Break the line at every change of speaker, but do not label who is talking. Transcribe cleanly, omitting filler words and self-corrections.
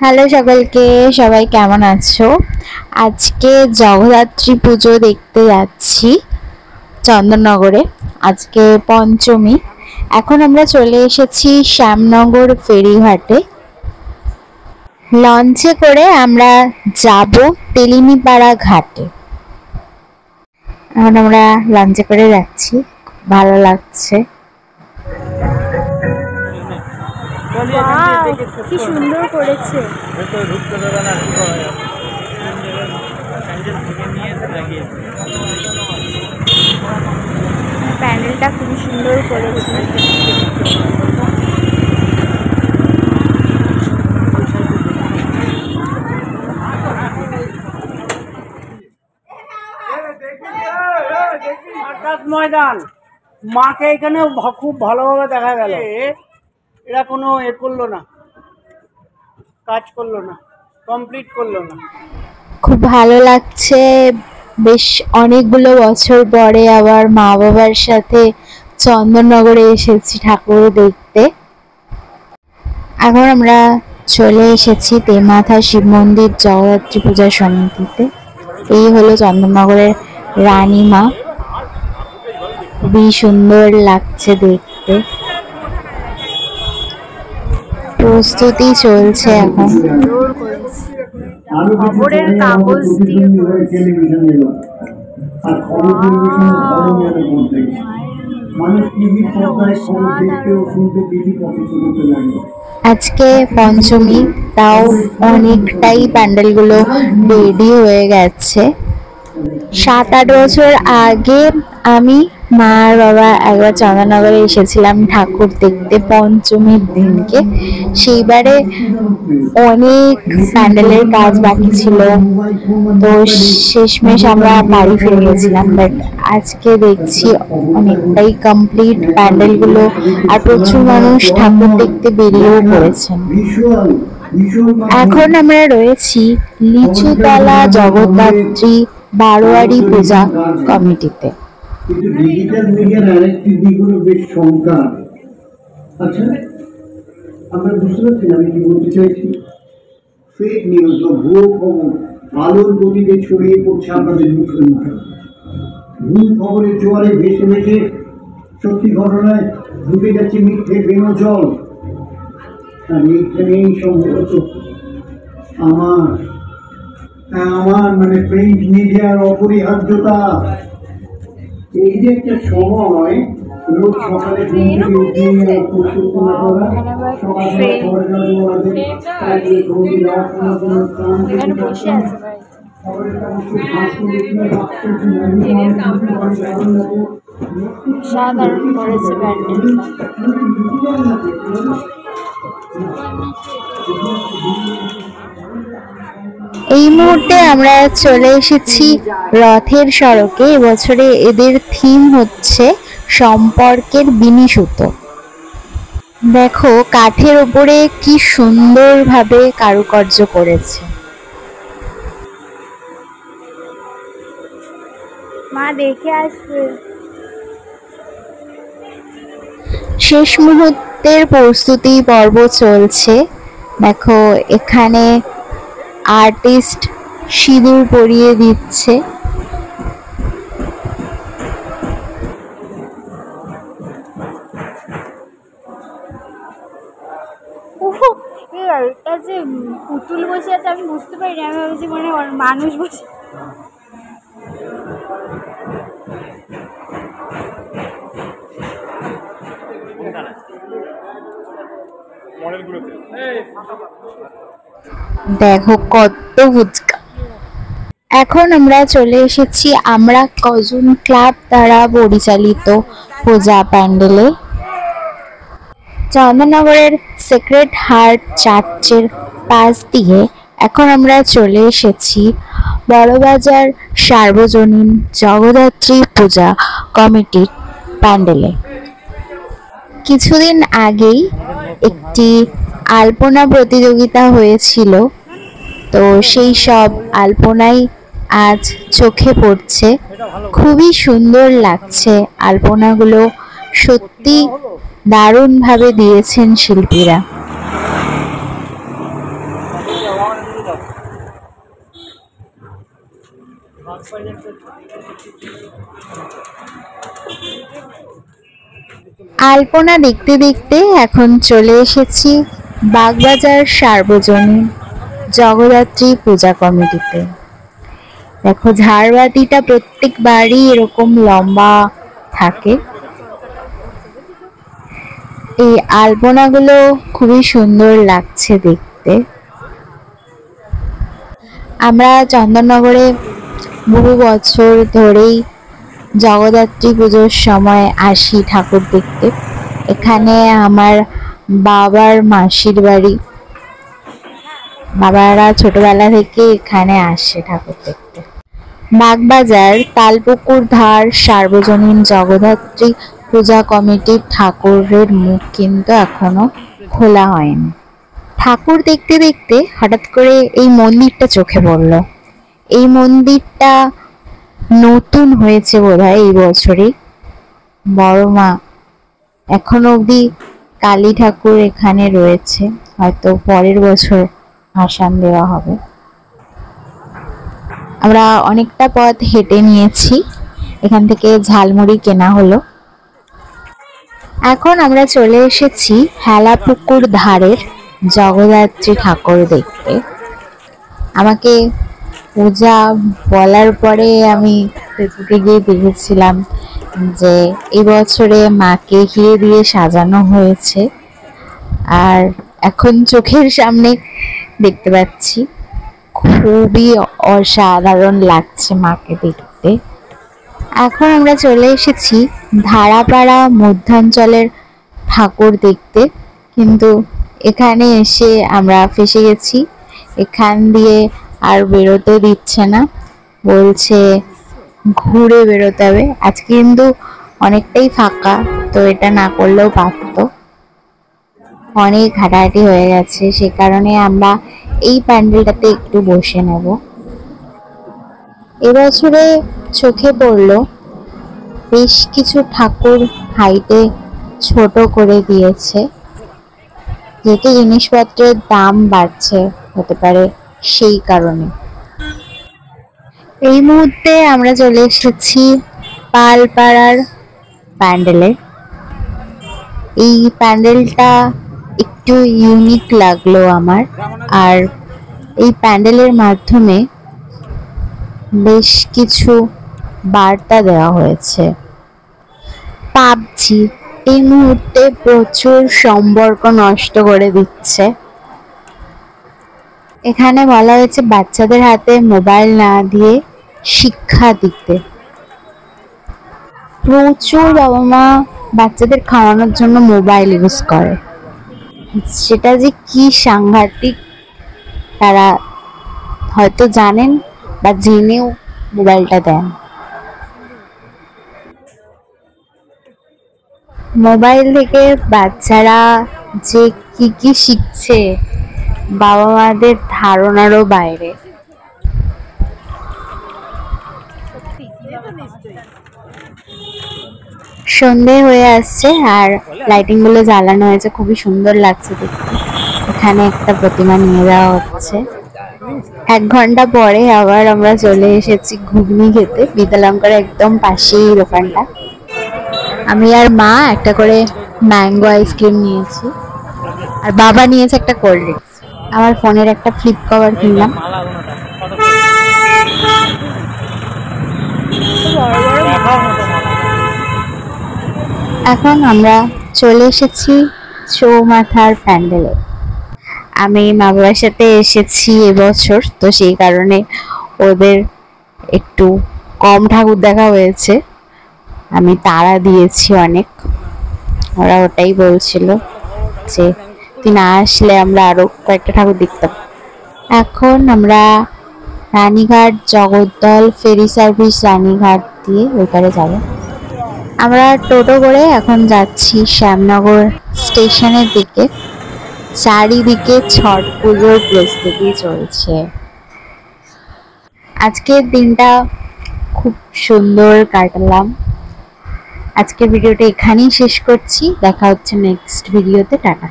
Hello সকলকে, সবাই কেমন আছো? আজকে জগদ্ধাত্রী পুজো দেখতে যাচ্ছি চন্দননগরে। আজকে পঞ্চমী। এখন আমরা চলে এসেছি শ্যামনগর ফেরিঘাটে। লঞ্চে করে আমরা যাব তেলিনিপাড়া ঘাটে। এখন আমরা লঞ্চে করে যাচ্ছি, ভালো লাগছে।
কি সুন্দর করেছে। প্যান্ডেলটা খুবই সুন্দর করেছে।
ময়দান মাকে এখানে খুব ভালোভাবে দেখা গেল। এরা কোনো করলো না, কাজ করলো না, কমপ্লিট করলো না।
খুব ভালো লাগছে। বেশ অনেকগুলো বছর পরে আবার মা বাবার সাথে চন্দননগরে এসেছি ঠাকুর দেখতে। এখন আমরা চলে এসেছি তেমাথা শিব মন্দির জগদ্ধাত্রী পূজা সমিতিতে। এই হলো চন্দননগরের রানীমা। খুবই সুন্দর লাগছে দেখতে। প্রস্তুতি চলছে এখন।
খবরের কাগজ দিয়ে
আজকে পঞ্চমী, তাও অনেকটাই প্যান্ডেলগুলো রেডি হয়ে গেছে। 7-8 বছর আগে আমি মা আর বাবা একবার চন্দননগরে এসেছিলাম ঠাকুর দেখতে পঞ্চমীর দিনকে। সেইবারে অনেক প্যান্ডেলের কাজ বাকি ছিল, তো শেষমেশ আমরা বাড়ি ফিরে গেছিলাম। বাট আজকে দেখছি অনেকটাই কমপ্লিট প্যান্ডেলগুলো, আর প্রচুর মানুষ ঠাকুর দেখতে বেরিয়েও পড়েছেন। এখন আমরা রয়েছি লিচুতলা জগদ্ধাত্রী বারোয়ারি পূজা কমিটিতে।
কিন্তু ডিজিটাল মিডিয়ার আরেকটি দিক হলো বেশ শঙ্কা। আচ্ছা, আমরা বুঝতে পারছি আমি কি বলতে চাইছি। ফেক নিউজ বা ভুয়ো খবর আলোর গতিতে ছড়িয়ে পড়ছে আপনাদের মুখে মুখে। ভুল খবরের জোয়ারে ভেসে ভেসে সত্যি ঘটনায় ঢুকে যাচ্ছে মিথ্যে বেনজল। আর এইখানেই সম্ভবত আমার মানে প্রিন্ট মিডিয়ার অপরিহার্যতা। এই যে একটা সময় রোজ সকালে পরিকল্পনা করা, সকালে
সাধারণ করেছে প্যান্ডেল।
এই মুহূর্তে আমরা চলে এসেছি রথের সড়কে। এবছরে এদের থিম হচ্ছে সম্পর্কের বিনিসুতো। দেখো কাঠের উপরে কি সুন্দরভাবে কারুকার্য করেছে।
মা দেখে আসবে।
শেষ মুহূর্তের প্রস্তুতি পর্ব চলছে। দেখো এখানে আর্টিস্ট সিঁদুর পরিয়ে দিচ্ছে।
এটা যে পুতুল বসে আছে আমি বুঝতে পারিনি, আমি ভাবছি মানে মানুষ বসে।
দেখো কত ফুচকা। এখন আমরা চলে এসেছি আমরা কজন ক্লাব দ্বারা পরিচালিত পূজা প্যান্ডেলে। চন্দননগরের সেক্রেড হার্ট চার্চের পাশ দিয়ে এখন আমরা চলে এসেছি বড়বাজার সার্বজনীন জগদ্ধাত্রী পূজা কমিটির প্যান্ডেলে। কিছুদিন আগেই একটি আলপনা প্রতিযোগিতা হয়েছিল, তো সেই সব আলপনাই আজ চোখে পড়ছে। খুবই সুন্দর লাগছে আলপনাগুলো, সত্যি দারুণভাবে দিয়েছেন শিল্পীরা। আলপনা দেখতে দেখতে এখন চলে এসেছি বাগবাজার সার্বজনীন জগদ্ধাত্রী পূজা কমিটিতে। দেখো ঝাড়বাতিটা প্রত্যেকবারই এরকম লম্বা থাকে। এই আলপনাগুলো খুবই সুন্দর লাগছে দেখতে। আমরা চন্দননগরে বহু বছর ধরেই জগদ্ধাত্রী পুজোর সময় আসি ঠাকুর দেখতে। এখানে আমার বাবার মাসির বাড়ি, বাবারা ছোটবেলা থেকে এখানে আসে ঠাকুর দেখতে। বাগবাজার তালপুকুর ধার সার্বজনীন জগদ্ধাত্রী পূজা কমিটির ঠাকুরের মুখ কিন্তু এখনো খোলা হয়নি। ঠাকুর দেখতে দেখতে হঠাৎ করে এই মন্দিরটা চোখে পড়ল। এই মন্দিরটা নতুন হয়েছে বোধহয় এই বছরই। বড় মা এখনো অবধি কালী ঠাকুর এখানে রয়েছে, হয়তো পরের বছর ভাসান দেওয়া হবে। আমরা অনেকটা পথ হেঁটে নিয়েছি, এখান থেকে ঝালমুড়ি কেনা হলো। এখন আমরা চলে এসেছি হেলাপুকুর ধারের জগদ্ধাত্রী ঠাকুর দেখতে। আমাকে পূজা বলার পরে আমি ফেসবুকে গিয়ে দেখেছিলাম যে এবছরে মাকে হিরে দিয়ে সাজানো হয়েছে, আর এখন চোখের সামনে দেখতে পাচ্ছি। খুবই অসাধারণ লাগছে মাকে দেখতে। এখন আমরা চলে এসেছি ধারাপাড়া মধ্যাঞ্চলের ঠাকুর দেখতে, কিন্তু এখানে এসে আমরা ফেসে গেছি। এখান দিয়ে আর বেরোতে দিচ্ছে না, বলছে ঘুরে বেরোতে হবে। আজকে কিন্তু অনেকটাই ফাঁকা, তো এটা না করলেও পারতো। অনেক হাঁটাহাঁটি হয়ে গেছে, সে কারণে আমরা এই প্যান্ডেলটাতে একটু বসে নেব। এবছরে চোখে পড়লো বেশ কিছু ঠাকুর হাইটে ছোট করে দিয়েছে, যেহেতু জিনিসপত্রের দাম বাড়ছে হতে পারে সেই কারণে। এই মুহূর্তে আমরা চলে এসেছি পালপাড়ার প্যান্ডেলে। এই প্যান্ডেলটা একটু ইউনিক লাগলো আমার, আর এই প্যান্ডেলের মাধ্যমে বেশ কিছু বার্তা দেওয়া হয়েছে। পাবজি এই মুহূর্তে প্রচুর সম্পর্ক নষ্ট করে দিচ্ছে। এখানে বলা হয়েছে বাচ্চাদের হাতে মোবাইল না দিয়ে শিক্ষা দিতে। প্রচুর বাবা মা বাচ্চাদের খাওয়ানোর জন্য মোবাইল ইউজ করে, সেটা যে কি সাংঘাতিক তারা হয়তো জানেন বা জেনেও মোবাইলটা দেন। মোবাইল থেকে বাচ্চারা যে কি কি শিখছে বাবা মাদের ধারণারও বাইরে। সন্ধে হয়ে আসছে আর লাইটিং গুলো জ্বালানো হয়েছে, খুবই সুন্দর লাগছে দেখতে। এখানে একটা প্রতিমা নিয়ে যাওয়া হচ্ছে। 1 ঘন্টা পরে আবার আমরা চলে এসেছি ঘুগনি খেতে, বিদ্যালঙ্কার একদম পাশেই দোকানটা। আমি আর মা একটা করে ম্যাঙ্গো আইসক্রিম নিয়েছি, আর বাবা নিয়েছে একটা কোল্ড ড্রিঙ্কস। আমার ফোনের একটা ফ্লিপ কভার কিনলাম। এখন আমরা চলে এসেছি চৌমাথার প্যান্ডেলে। আমি মা বাবার সাথে এসেছি এবছর, তো সেই কারণে ওদের একটু কম ঠাকুর দেখা হয়েছে। আমি তাড়া দিয়েছি অনেক, ওরা ওটাই বলছিল যে তুই না আসলে আমরা আরো কয়েকটা ঠাকুর দেখতাম। এখন আমরা রানীঘাট জগদ্দল ফেরি সার্ভিস রানীঘাট দিয়ে ওইখানে যাব। আমরা টোটো করে এখন যাচ্ছি শ্যামনগর স্টেশনের দিকে। চারিদিকে ছট পুজোর প্রস্তুতি চলছে। আজকের দিনটা খুব সুন্দর কাটালাম। আজকের ভিডিওটা এখানেই শেষ করছি, দেখা হচ্ছে নেক্সট ভিডিওতে। টাটা।